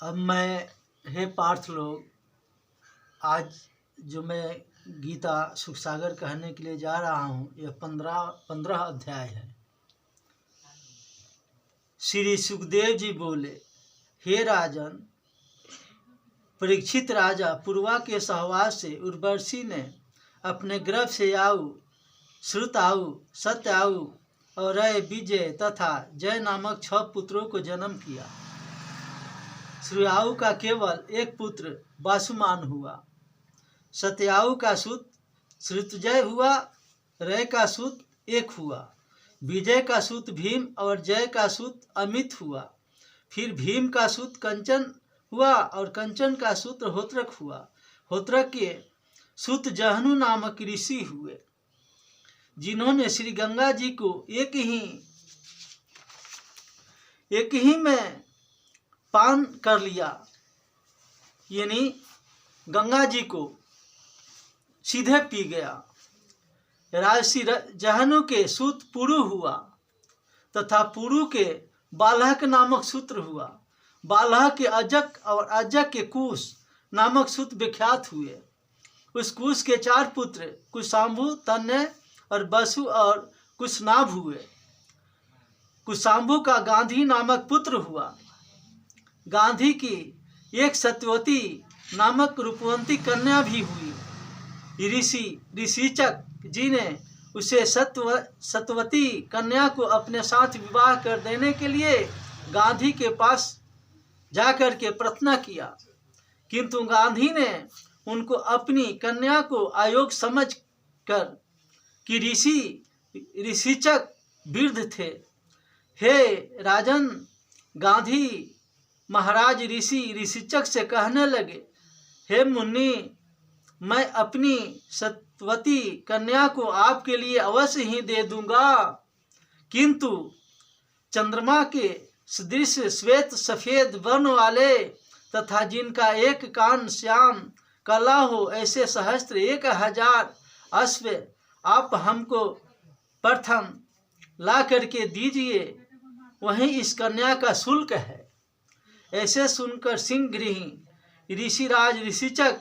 अब मैं, हे पार्थ लोग, आज जो मैं गीता सुखसागर कहने के लिए जा रहा हूँ, यह 15 अध्याय है। श्री सुखदेव जी बोले, हे राजन, परीक्षित राजा पूर्वा के सहवास से उर्वशी ने अपने गर्भ से आऊ, श्रुताऊ, सत्याऊ और रय, विजय तथा जय नामक 6 पुत्रों को जन्म किया। श्रुताऊ का केवल एक पुत्र वासुमान हुआ, सत्याऊ का सूत श्रुतजय हुआ, रय का सूत एक हुआ, विजय का सूत भीम और जय का सूत अमित हुआ। फिर भीम का सूत कंचन हुआ और कंचन का सूत होत्रक हुआ। होत्रक के सूत जहनु नामक ऋषि हुए, जिन्होंने श्री गंगा जी को एक ही में पान कर लिया, यानी गंगा जी को सीधे पी गया। राजसी जहनु के सूत पुरु हुआ तथा पुरु के बालहक नामक सूत्र हुआ। बालह के अजक और अजक के कुश नामक सूत विख्यात हुए। उस कुश के 4 पुत्र कुशाम्भु, तन्य और बसु और कुशनाभ हुए। कुशाम्भु का गांधी नामक पुत्र हुआ। गांधी की एक सत्यवती नामक रूपवंती कन्या भी हुई। ऋषिचक जी ने उसे सत्यवती कन्या को अपने साथ विवाह कर देने के लिए गांधी के पास जाकर के प्रार्थना किया, किंतु गांधी ने उनको अपनी कन्या को अयोग्य समझकर कि ऋषिचक वृद्ध थे। हे राजन, गांधी महाराज ऋषिचक से कहने लगे, हे मुनि, मैं अपनी सत्यवती कन्या को आपके लिए अवश्य ही दे दूंगा, किंतु चंद्रमा के सदृश श्वेत सफेद वर्ण वाले तथा जिनका एक कान श्याम काला हो, ऐसे सहस्त्र 1000 अश्व आप हमको प्रथम ला करके दीजिए, वहीं इस कन्या का शुल्क है। ऐसे सुनकर सिंह गृही ऋषिराज ऋषिचक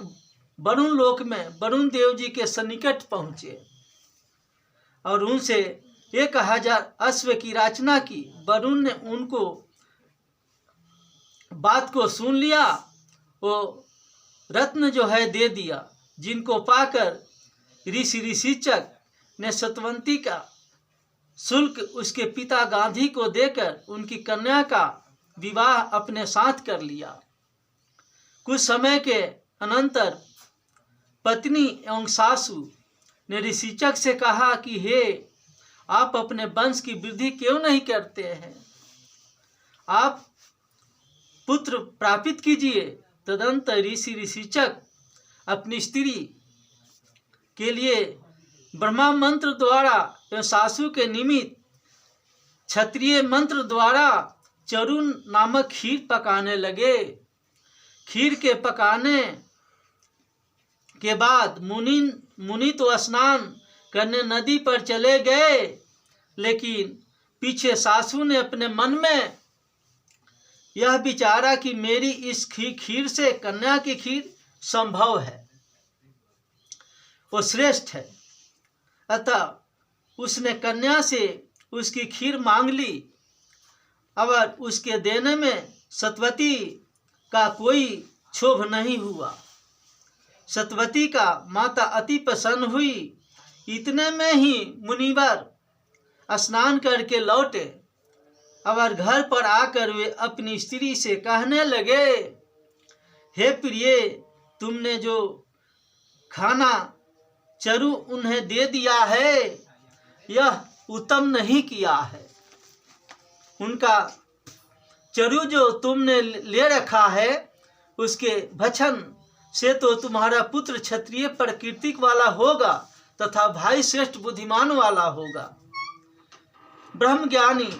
वरुण लोक में वरुण देव जी के सन्निकट पहुँचे और उनसे 1000 अश्व की याचना की। वरुण ने उनको बात को सुन लिया, वो रत्न जो है दे दिया, जिनको पाकर ऋषिचक ने सत्यवती का शुल्क उसके पिता गांधी को देकर उनकी कन्या का विवाह अपने साथ कर लिया। कुछ समय के अनंतर पत्नी एवं सासू ने ऋषिचक से कहा कि हे, आप अपने वंश की वृद्धि क्यों नहीं करते हैं? आप पुत्र प्राप्त कीजिए। तदंतर ऋषिचक अपनी स्त्री के लिए ब्रह्मा मंत्र द्वारा एवं सासू के निमित्त क्षत्रिय मंत्र द्वारा चरुन नामक खीर पकाने लगे। खीर के पकाने के बाद मुनि तो स्नान करने नदी पर चले गए, लेकिन पीछे सासू ने अपने मन में यह विचारा कि मेरी इस खीर से कन्या की खीर संभव है, वो श्रेष्ठ है। अतः उसने कन्या से उसकी खीर मांग ली और उसके देने में सत्यवती का कोई क्षोभ नहीं हुआ। सत्यवती का माता अति प्रसन्न हुई। इतने में ही मुनिवर स्नान करके लौटे और घर पर आकर वे अपनी स्त्री से कहने लगे, हे प्रिय, तुमने जो खाना चरु उन्हें दे दिया है, यह उत्तम नहीं किया है। उनका चरु जो तुमने ले रखा है, उसके भक्षण से तो तुम्हारा पुत्र क्षत्रिय प्रकृति वाला होगा तथा भाई श्रेष्ठ बुद्धिमान वाला होगा, ब्रह्मज्ञानी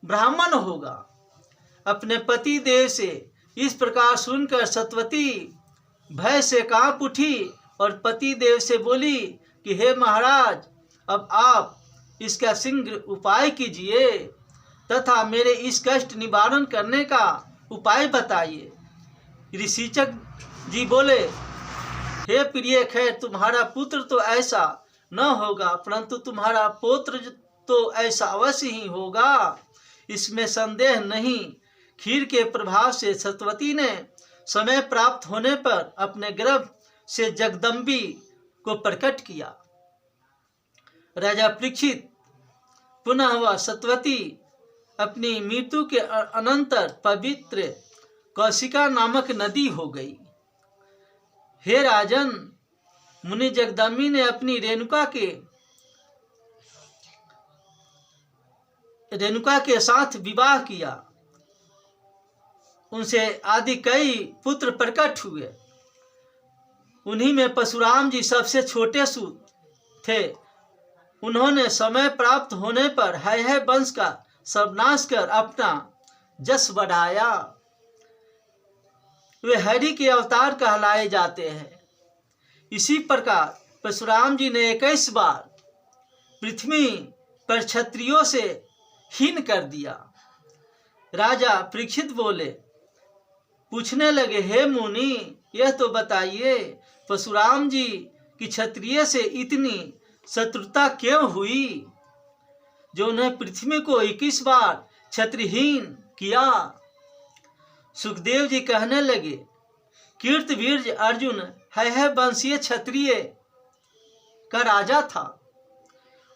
ब्राह्मण होगा। अपने पति देव से इस प्रकार सुनकर सत्यवती भय से कांप उठी और पति देव से बोली कि हे महाराज, अब आप इसका शीघ्र उपाय कीजिए तथा मेरे इस कष्ट निवारण करने का उपाय बताइए। ऋषिचक जी बोले, हे प्रिय खैर, तुम्हारा पुत्र तो ऐसा न होगा, परंतु तुम्हारा पौत्र तो ऐसा अवश्य ही होगा, इसमें संदेह नहीं। खीर के प्रभाव से सतवती ने समय प्राप्त होने पर अपने गर्भ से जगदम्बी को प्रकट किया। राजा परीक्षित पुनः वह सतवती अपनी मृत्यु के अनंतर पवित्र कौशिका नामक नदी हो गई। हे राजन, मुनि जगदम्बी ने अपनी रेणुका के साथ विवाह किया। उनसे आदि कई पुत्र प्रकट हुए। उन्हीं में परशुराम जी सबसे छोटे सूत थे। उन्होंने समय प्राप्त होने पर है वंश का सर्वनाश कर अपना जस बढ़ाया। वे हरि के अवतार कहलाए जाते हैं। इसी प्रकार परशुराम जी ने 21 बार पृथ्वी पर क्षत्रियों से हीन कर दिया। राजा परीक्षित बोले, पूछने लगे, हे मुनि, यह तो बताइए, परशुराम जी की क्षत्रिय से इतनी शत्रुता क्यों हुई, जो उन्हें पृथ्वी को 21 बार क्षत्रिहीन किया। सुखदेव जी कहने लगे, कीर्तवीर्य अर्जुन है वंशीय क्षत्रिय का राजा था।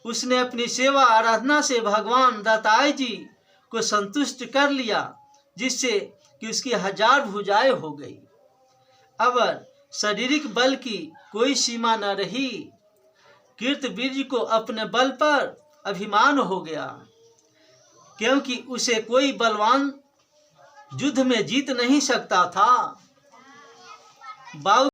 उसने अपनी सेवा आराधना से भगवान दत्तात्रेय जी को संतुष्ट कर लिया, जिससे कि उसकी 1000 भुजाएं हो गई। अब शारीरिक बल की कोई सीमा न रही। कीर्तवीर्य को अपने बल पर अभिमान हो गया, क्योंकि उसे कोई बलवान युद्ध में जीत नहीं सकता था।